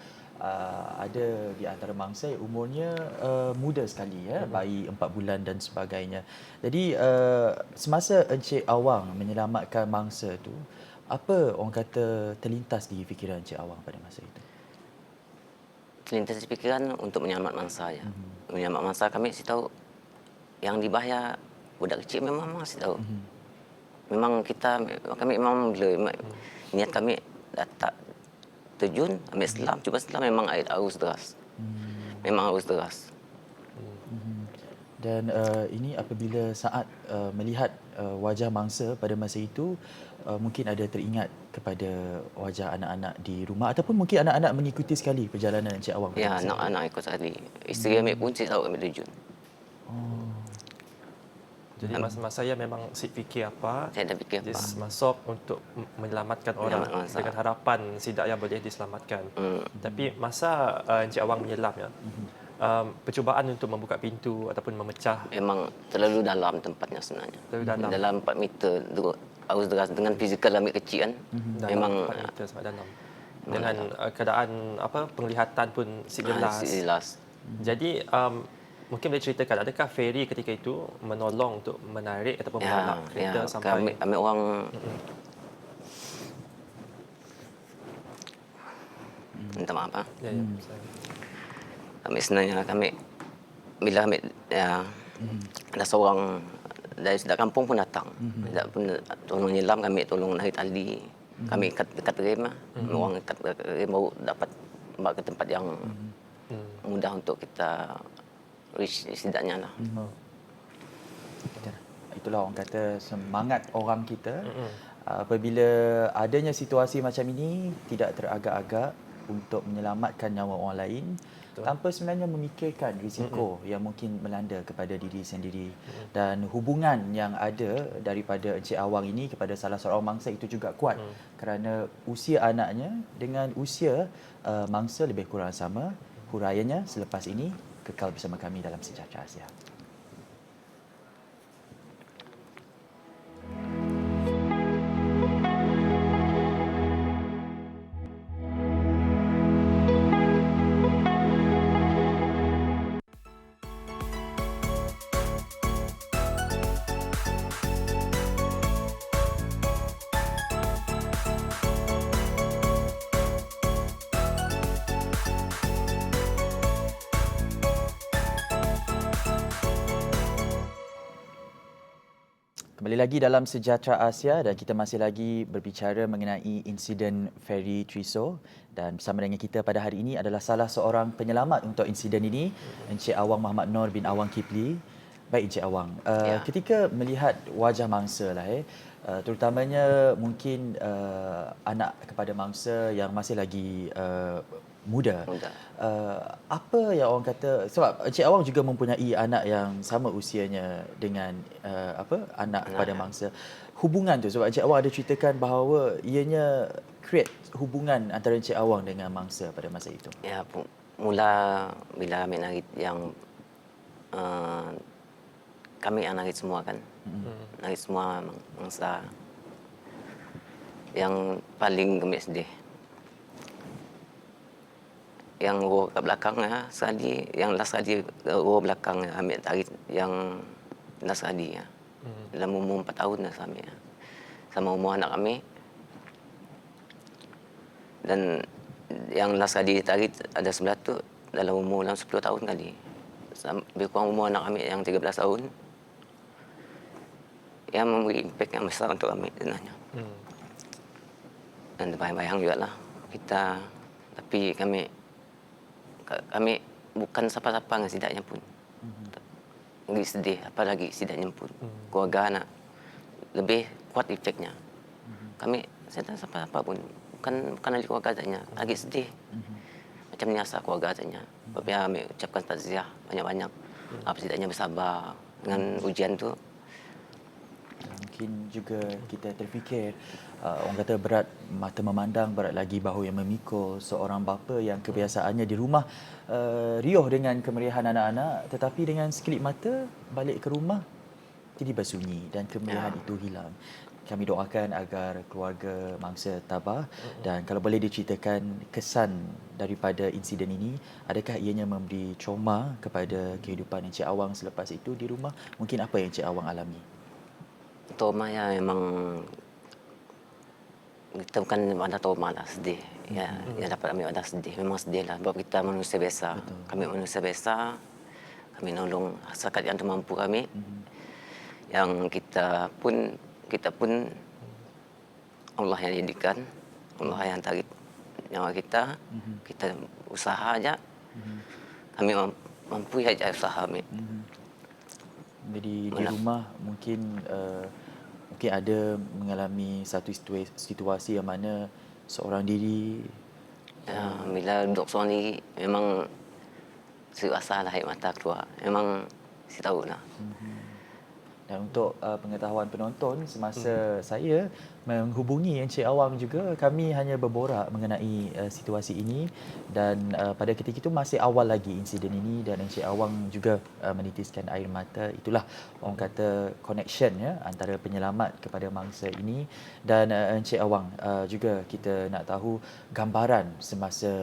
ada di antara mangsa yang umurnya muda sekali, bayi 4 bulan dan sebagainya. Jadi semasa Encik Awang menyelamatkan mangsa tu, apa orang kata terlintas di fikiran Encik Awang pada masa itu? Terlintas di fikiran untuk menyelamat mangsa ya. Menyelamat mangsa, kami mesti tahu yang dibahaya budak kecil memang masih tahu. Memang kami memang blur. Niat kami terjun, ambil selam, cuba selam memang air arus deras. Memang arus deras. Dan ini apabila saat melihat wajah mangsa pada masa itu, mungkin ada teringat kepada wajah anak-anak di rumah ataupun mungkin anak-anak mengikuti sekali perjalanan Encik Awang. pada Ya, masa itu. anak-anak ikut sekali. Isteri ambil kunci, tahu ambil terjun. Jadi masa saya memang fikir apa, Saya dah fikir apa. just masuk untuk menyelamatkan orang mangsa. dengan harapan setidaknya boleh diselamatkan. Tapi masa Encik Awang menyelam ya, percubaan untuk membuka pintu ataupun memecah Memang terlalu dalam tempatnya sebenarnya. Terlalu dalam. Dalam 4 meter arus deras dengan fizikal ambil kecil kan. Memang 4 meter sampai dalam. Dengan keadaan penglihatan pun jelas. jelas. Jadi mungkin boleh ceritakan adakah ferry ketika itu menolong untuk menarik ataupun menolak kereta sampai ambil orang minta maaf ah. Ya, Kami sebenarnya kami bila ambil ada seorang dari sedak kampung pun datang. Sedak pun tolong nyelam, kami tolong naik tali. Kami ikat rem lah. Orang ikat rem baru dapat bawa ke tempat yang mudah untuk kita reach setidaknya lah. Itulah orang kata semangat orang kita. Apabila adanya situasi macam ini, tidak teragak-agak untuk menyelamatkan nyawa orang lain tanpa sebenarnya memikirkan risiko yang mungkin melanda kepada diri sendiri. Dan hubungan yang ada daripada Encik Awang ini kepada salah seorang mangsa itu juga kuat kerana usia anaknya dengan usia mangsa lebih kurang sama. Huraiannya selepas ini, kekal bersama kami dalam Sejahtera Asia. Kembali lagi dalam Sejahtera Asia dan kita masih lagi berbicara mengenai insiden ferry Triso, dan bersama dengan kita pada hari ini adalah salah seorang penyelamat untuk insiden ini, Encik Awang Muhammad Noor bin Awang Kipli. Baik Encik Awang, ketika melihat wajah mangsa lah terutamanya mungkin anak kepada mangsa yang masih lagi muda. Apa yang orang kata, sebab Encik Awang juga mempunyai anak yang sama usianya dengan anak kepada mangsa. Hubungan tu, sebab Encik Awang ada ceritakan bahawa ianya create hubungan antara Encik Awang dengan mangsa pada masa itu. Ya, mula bila ambil narik yang kami yang narik semua kan. Narik semua mangsa. Yang paling kami sedih. Yang roh kat belakang sekali, yang last sekali roh belakang ambil tarik yang last sekali dalam umur 4 tahun dah kami sama umur anak kami. Dan yang last sekali tarik ada sebelah tu dalam umur dalam 10 tahun kali. Lebih kurang umur anak kami yang 13 tahun. Yang memberi impact yang besar untuk kami sebenarnya. Dan terbayang-bayang jugalah kita, tapi kami bukan siapa-siapa dengan setidaknya pun. Lagi sedih, apalagi setidaknya pun. Keluarga anak lebih kuat efeknya. Kami, saya tak siapa-siapa pun. Bukan ahli keluarga saja. Lagi sedih. Macam niasa keluarga saja. Tapi kami ucapkan takziah banyak-banyak. Apa setidaknya bersabar dengan ujian tu. Mungkin juga kita terfikir, orang kata berat mata memandang, berat lagi bahu yang memikul. Seorang bapa yang kebiasaannya di rumah riuh dengan kemeriahan anak-anak, tetapi dengan sekelip mata balik ke rumah tiba-tiba sunyi dan kemeriahan itu hilang. Kami doakan agar keluarga mangsa tabah, dan kalau boleh diceritakan kesan daripada insiden ini, adakah ianya memberi trauma kepada kehidupan Encik Awang selepas itu di rumah? Mungkin apa yang Encik Awang alami? Trauma ya memang kita bukan ada trauma lah, sedih. Ya, yang dapat ambil ada sedih. Memang sedih lah. Sebab kita manusia biasa. Kami manusia biasa. Kami nolong masyarakat yang termampu kami. Yang kita pun Allah yang jadikan, Allah yang tarik nyawa kita. Kita usaha aja. Kami mampu aja usaha kami. Jadi di rumah mungkin mungkin ada mengalami satu situasi yang mana seorang diri. Ya, bila duduk seorang diri memang serasa lah air mata keluar. Memang saya tahu lah. Dan untuk pengetahuan penonton, semasa saya menghubungi Encik Awang juga, kami hanya berborak mengenai situasi ini dan pada ketika itu masih awal lagi insiden ini dan Encik Awang juga menitiskan air mata. Itulah orang kata connection ya antara penyelamat kepada mangsa ini dan Encik Awang juga kita nak tahu gambaran semasa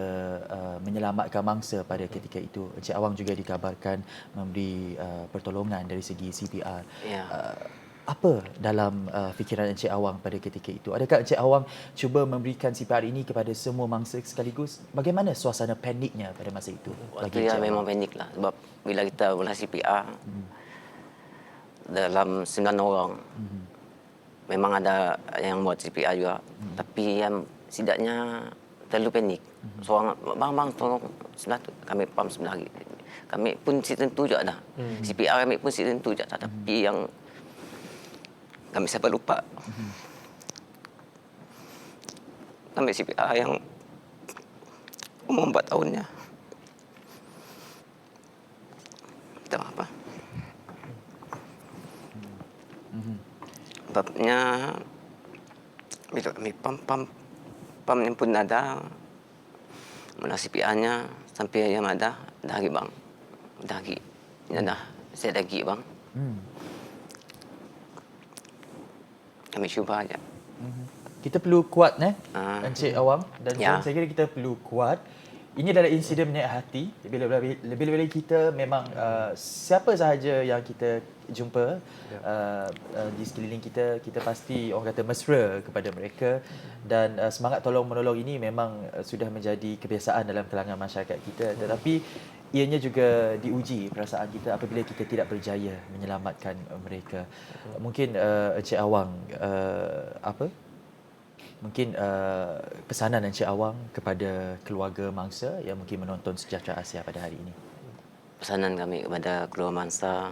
menyelamatkan mangsa pada ketika itu. Encik Awang juga dikabarkan memberi pertolongan dari segi CPR. Ya. Apa dalam fikiran Encik Awang pada ketika itu? Adakah Encik Awang cuba memberikan CPR ini kepada semua mangsa sekaligus? Bagaimana suasana paniknya pada masa itu? Waktu dia memang panik lah. Sebab bila kita mula CPR, dalam 9 orang, memang ada yang buat CPR juga. Tapi yang setidaknya terlalu panik. Seorang, bang, tolong sebelah tu. Kami pam sebelah lagi. Kami pun si tentu juga dah. CPR kami pun si tentu juga dah. Tapi yang kami siapa lupa. Kami CPR yang umur 4 tahunnya. Tak apa. Sebabnya bila kami pam yang pun ada mana CPR-nya sampai yang ada dah lagi bang. Dah lagi. Ya dah. Saya lagi bang. Kami cuba aja. Kita perlu kuat Encik Awang dan saya kira kita perlu kuat. Ini adalah insiden menyayat hati. Lebih-lebih kita memang siapa sahaja yang kita jumpa di sekeliling kita, kita pasti orang kata mesra kepada mereka dan semangat tolong menolong ini memang sudah menjadi kebiasaan dalam kalangan masyarakat kita. Tetapi ianya juga diuji perasaan kita apabila kita tidak berjaya menyelamatkan mereka. Mungkin Encik Awang mungkin pesanan Encik Awang kepada keluarga mangsa yang mungkin menonton Sejahtera Asia pada hari ini. Pesanan kami kepada keluarga mangsa,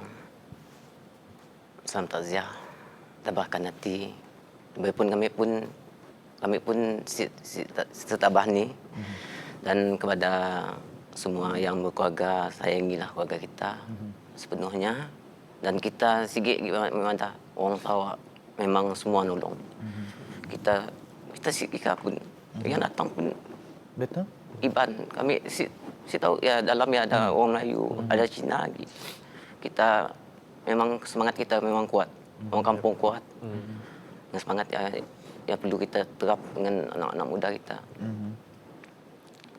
salam takziah, tabahkan hati. Walaupun kami pun setabah ni dan kepada semua yang berkeluarga, sayangilah keluarga kita sepenuhnya dan kita sikit memang dah orang Sarawak memang semua nolong. Kita sikit pun yang datang pun betul. Iban kami si tahu ya dalamnya ada orang Melayu, ada Cina lagi. Kita memang semangat kita memang kuat. Orang kampung kuat. Dan semangat yang perlu kita terap dengan anak-anak muda kita.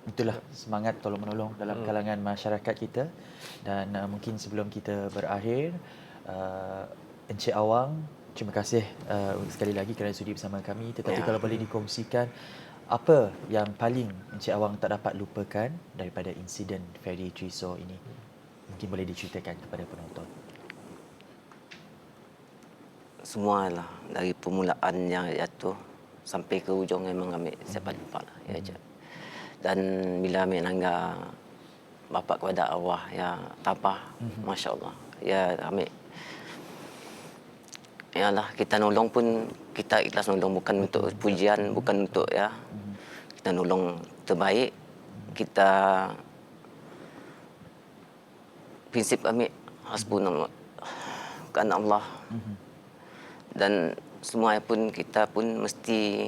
Itulah semangat tolong menolong dalam kalangan masyarakat kita dan mungkin sebelum kita berakhir Encik Awang, terima kasih sekali lagi kerana sudi bersama kami. Tetapi kalau boleh dikongsikan apa yang paling Encik Awang tak dapat lupakan daripada insiden feri Trisor ini? Mungkin boleh diceritakan kepada penonton. Semualah dari permulaan yang jatuh sampai ke hujung memang kami siapa lupa lah ya je. Dan bila kami nangga bapa kepada Allah ya tabah, masya-Allah. Ya kami yalah kita nolong pun kita ikhlas nolong bukan untuk pujian, bukan untuk ya. Kita nolong terbaik. Kita prinsip kami hasbunallah kan Allah. Dan semua pun kita pun mesti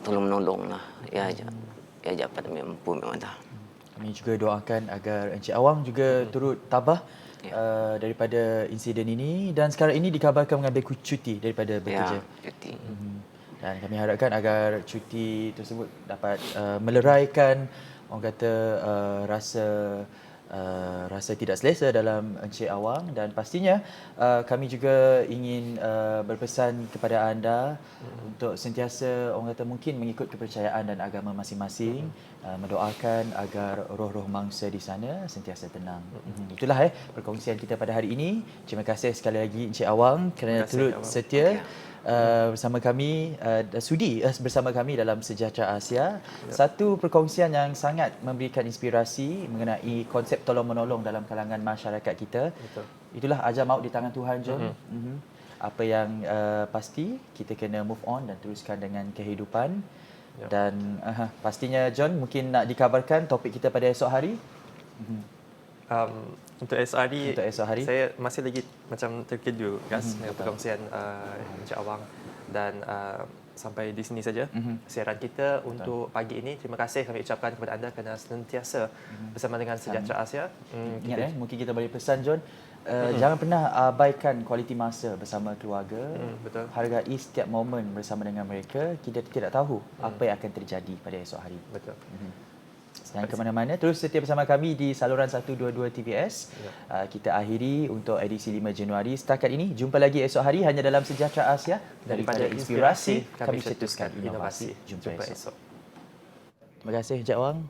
tolong menolong lah. Ya dapat mampu memang dah. Kami juga doakan agar Encik Awang juga turut tabah daripada insiden ini dan sekarang ini dikabarkan mengambil cuti daripada bekerja. Cuti. Dan kami harapkan agar cuti tersebut dapat meleraikan orang kata rasa tidak selesa dalam Encik Awang dan pastinya kami juga ingin berpesan kepada anda untuk sentiasa orang kata mungkin mengikut kepercayaan dan agama masing-masing, mendoakan agar roh-roh mangsa di sana sentiasa tenang. Itulah perkongsian kita pada hari ini. Terima kasih sekali lagi Encik Awang kerana turut setia bersama kami, sudi bersama kami dalam Sejahtera Asia. Satu perkongsian yang sangat memberikan inspirasi mengenai konsep tolong-menolong dalam kalangan masyarakat kita. Betul. Itulah ajar maut di tangan Tuhan, John. Apa yang pasti, kita kena move on dan teruskan dengan kehidupan. Dan pastinya, John, mungkin nak dikabarkan topik kita pada esok hari? Untuk esok hari, saya masih lagi macam terkejut dengan perkongsian Encik Awang, dan sampai di sini saja siaran kita untuk pagi ini. Terima kasih kami ucapkan kepada anda kerana senantiasa bersama dengan Sejahtera Asia. Ingat mungkin kita beri pesan, John, jangan pernah abaikan kualiti masa bersama keluarga. Betul. Hargai setiap momen bersama dengan mereka. Kita tidak tahu apa yang akan terjadi pada esok hari. Betul. Jangan ke mana-mana, terus setia bersama kami di saluran 122 TVS. Kita akhiri untuk edisi 5 Januari. Setakat ini, jumpa lagi esok hari hanya dalam Sejahtera Asia. Daripada inspirasi, kami cetuskan inovasi. Jumpa esok. Terima kasih, Encik Wang.